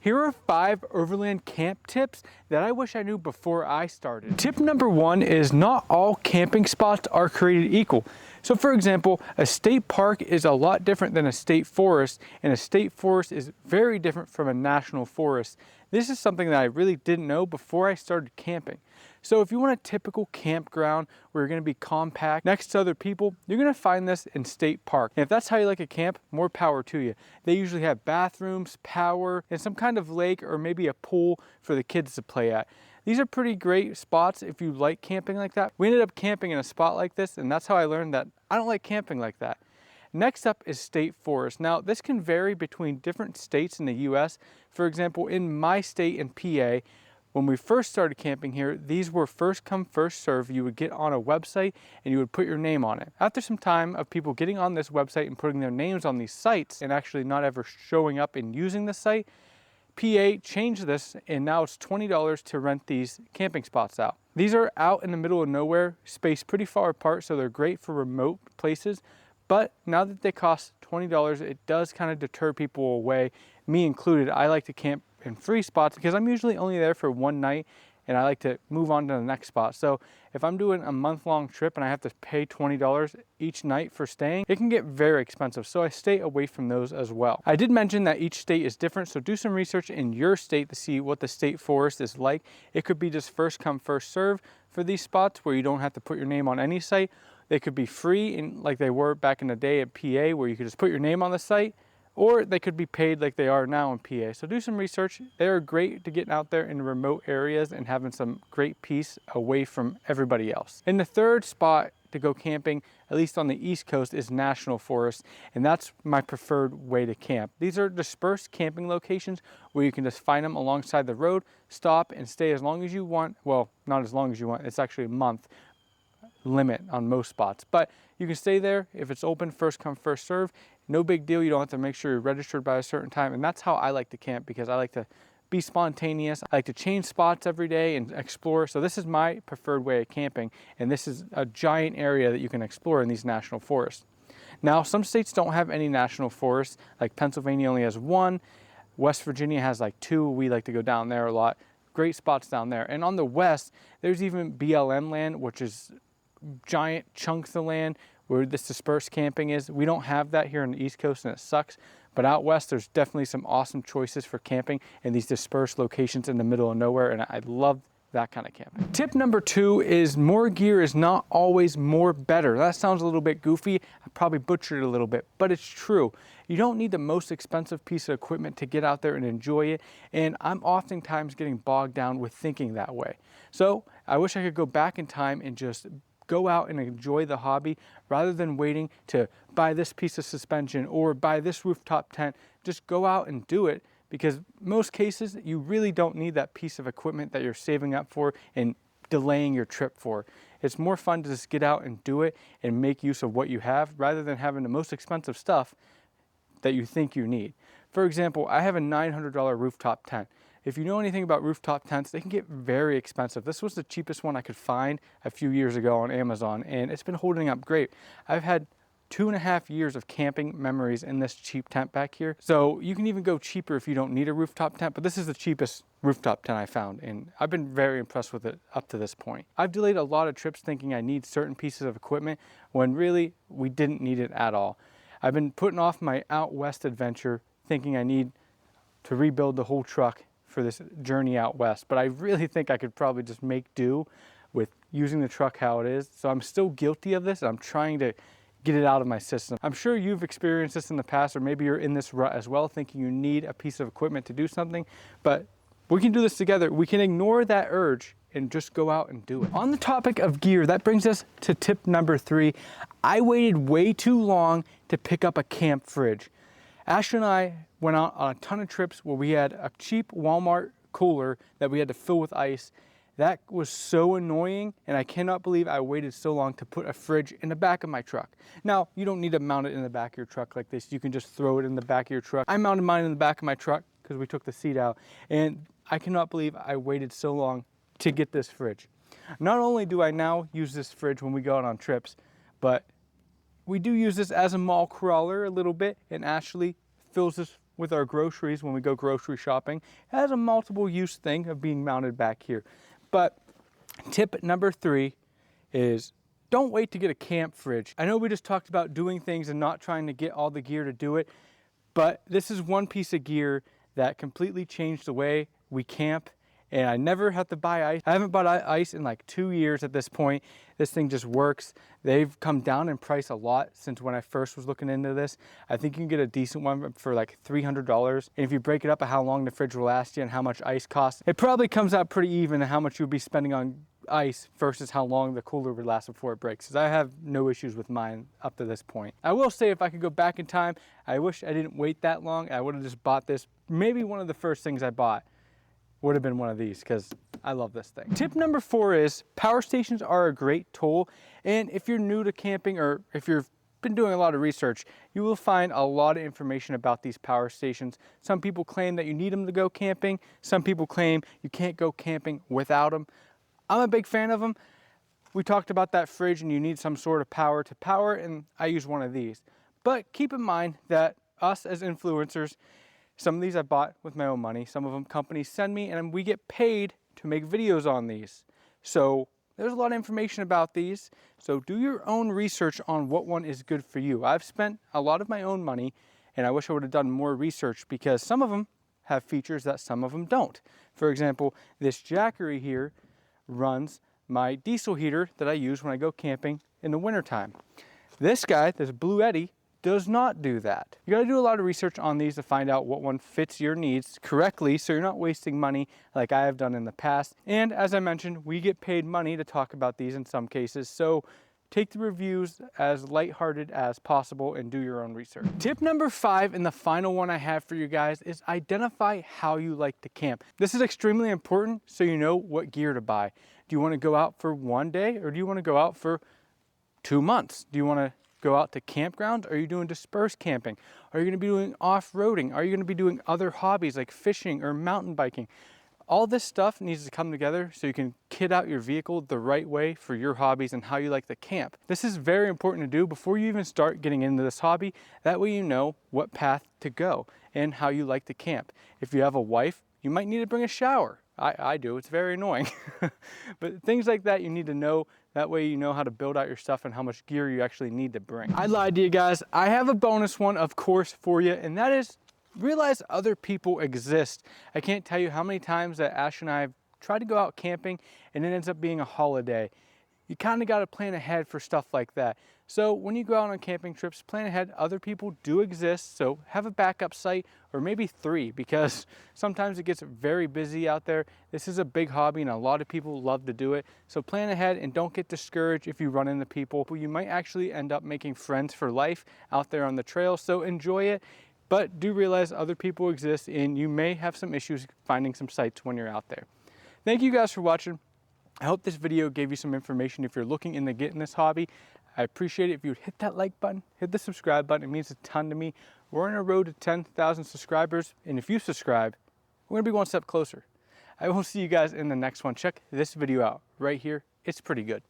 Here are 5 overland camp tips that I wish I knew before I started. Tip number 1 is not all camping spots are created equal. So for example, a state park is a lot different than a state forest, and a state forest is very different from a national forest. This is something that I really didn't know before I started camping. So if you want a typical campground where you're going to be compact next to other people, you're going to find this in state park. And if that's how you like to camp, more power to you. They usually have bathrooms, power, and some kind of lake or maybe a pool for the kids to play at. These are pretty great spots if you like camping like that. We ended up camping in a spot like this, and that's how I learned that I don't like camping like that. Next up is state forest. Now this can vary between different states in the US. For example, in my state in PA, when we first started camping here, these were first come, first serve. You would get on a website and you would put your name on it. After some time of people getting on this website and putting their names on these sites and actually not ever showing up and using the site, PA changed this and now it's $20 to rent these camping spots out. These are out in the middle of nowhere, spaced pretty far apart, so they're great for remote places. But now that they cost $20, it does kind of deter people away, me included. I like to camp in free spots because I'm usually only there for one night and I like to move on to the next spot. So if I'm doing a month-long trip and I have to pay $20 each night for staying, it can get very expensive. So I stay away from those as well. I did mention that each state is different, so do some research in your state to see what the state forest is like. It could be just first come, first serve for these spots where you don't have to put your name on any site. They could be free, and like they were back in the day at PA, where you could just put your name on the site, or they could be paid like they are now in PA. So do some research. They are great to get out there in remote areas and having some great peace away from everybody else. And the third spot to go camping, at least on the East Coast, is national forest, and that's my preferred way to camp. These are dispersed camping locations where you can just find them alongside the road, stop and stay as long as you want. Well, not as long as you want, it's actually a month limit on most spots, but you can stay there if it's open, first come, first serve. No big deal. You don't have to make sure you're registered by a certain time. And that's how I like to camp, because I like to be spontaneous. I like to change spots every day and explore. So this is my preferred way of camping. And this is a giant area that you can explore in these national forests. Now, some states don't have any national forests. Like Pennsylvania only has 1. West Virginia has like 2. We like to go down there a lot. Great spots down there. And on the west, there's even BLM land, which is giant chunks of land where this dispersed camping is. We don't have that here on the East Coast, and it sucks. But out west, there's definitely some awesome choices for camping in these dispersed locations in the middle of nowhere, and I love that kind of camping. Tip number 2 is more gear is not always more better. That sounds a little bit goofy. I probably butchered it a little bit, but it's true. You don't need the most expensive piece of equipment to get out there and enjoy it, and I'm oftentimes getting bogged down with thinking that way. So I wish I could go back in time and just go out and enjoy the hobby rather than waiting to buy this piece of suspension or buy this rooftop tent. Just go out and do it, because most cases you really don't need that piece of equipment that you're saving up for and delaying your trip for. It's more fun to just get out and do it and make use of what you have rather than having the most expensive stuff that you think you need. For example, I have a $900 rooftop tent. If you know anything about rooftop tents, they can get very expensive. This was the cheapest one I could find a few years ago on Amazon, and it's been holding up great. I've had 2.5 years of camping memories in this cheap tent back here. So you can even go cheaper if you don't need a rooftop tent, but this is the cheapest rooftop tent I found, and I've been very impressed with it up to this point. I've delayed a lot of trips thinking I need certain pieces of equipment when really we didn't need it at all. I've been putting off my out west adventure thinking I need to rebuild the whole truck for this journey out west, but I really think I could probably just make do with using the truck how it is. So I'm still guilty of this, and I'm trying to get it out of my system. I'm sure you've experienced this in the past, or maybe you're in this rut as well, thinking you need a piece of equipment to do something, but we can do this together. We can ignore that urge and just go out and do it. On the topic of gear, that brings us to tip number 3. I waited way too long to pick up a camp fridge. Ashley and I went out on a ton of trips where we had a cheap Walmart cooler that we had to fill with ice. That was so annoying, and I cannot believe I waited so long to put a fridge in the back of my truck. Now, you don't need to mount it in the back of your truck like this. You can just throw it in the back of your truck. I mounted mine in the back of my truck because we took the seat out, and I cannot believe I waited so long to get this fridge. Not only do I now use this fridge when we go out on trips, but we do use this as a mall crawler a little bit, and Ashley fills this with our groceries when we go grocery shopping. It has a multiple use thing of being mounted back here. But tip number 3 is don't wait to get a camp fridge. I know we just talked about doing things and not trying to get all the gear to do it, but this is one piece of gear that completely changed the way we camp, and I never have to buy ice. I haven't bought ice in like 2 years at this point. This thing just works. They've come down in price a lot since when I first was looking into this. I think you can get a decent one for like $300. And if you break it up at how long the fridge will last you and how much ice costs, it probably comes out pretty even to how much you'll be spending on ice versus how long the cooler would last before it breaks, because I have no issues with mine up to this point. I will say, if I could go back in time, I wish I didn't wait that long. I would have just bought this. Maybe one of the first things I bought would have been one of these, because I love this thing. Tip number 4 is power stations are a great tool, and if you're new to camping or if you've been doing a lot of research, you will find a lot of information about these power stations. Some people claim that you need them to go camping. Some people claim you can't go camping without them. I'm a big fan of them. We talked about that fridge and you need some sort of power to power, and I use one of these. But keep in mind that us as influencers, some of these I bought with my own money. Some of them companies send me and we get paid to make videos on these. So there's a lot of information about these. So do your own research on what one is good for you. I've spent a lot of my own money, and I wish I would have done more research, because some of them have features that some of them don't. For example, this Jackery here runs my diesel heater that I use when I go camping in the wintertime. This guy, this Blue Eddy, does not do that. You gotta do a lot of research on these to find out what one fits your needs correctly, so you're not wasting money like I have done in the past. And as I mentioned, we get paid money to talk about these in some cases, so take the reviews as lighthearted as possible and do your own research. Tip number 5, and the final one I have for you guys, is identify how you like to camp. This is extremely important so you know what gear to buy. Do you want to go out for one day, or do you want to go out for 2 months? Do you want to go out to campground? Are you doing dispersed camping? Are you going to be doing off-roading? Are you going to be doing other hobbies like fishing or mountain biking? All this stuff needs to come together so you can kit out your vehicle the right way for your hobbies and how you like to camp. This is very important to do before you even start getting into this hobby. That way you know what path to go and how you like to camp. If you have a wife, you might need to bring a shower. I do, it's very annoying. But things like that you need to know. That way you know how to build out your stuff and how much gear you actually need to bring. I lied to you guys. I have a bonus one, of course, for you, and that is realize other people exist. I can't tell you how many times that Ash and I have tried to go out camping and it ends up being a holiday. You kind of got to plan ahead for stuff like that. So when you go out on camping trips, plan ahead. Other people do exist, so have a backup site, or maybe 3, because sometimes it gets very busy out there. This is a big hobby and a lot of people love to do it. So plan ahead and don't get discouraged if you run into people. You might actually end up making friends for life out there on the trail, so enjoy it. But do realize other people exist, and you may have some issues finding some sites when you're out there. Thank you guys for watching. I hope this video gave you some information if you're looking into getting this hobby. I appreciate it if you would hit that like button, hit the subscribe button. It means a ton to me. We're on a road to 10,000 subscribers, and if you subscribe, we're gonna be one step closer. I will see you guys in the next one. Check this video out right here. It's pretty good.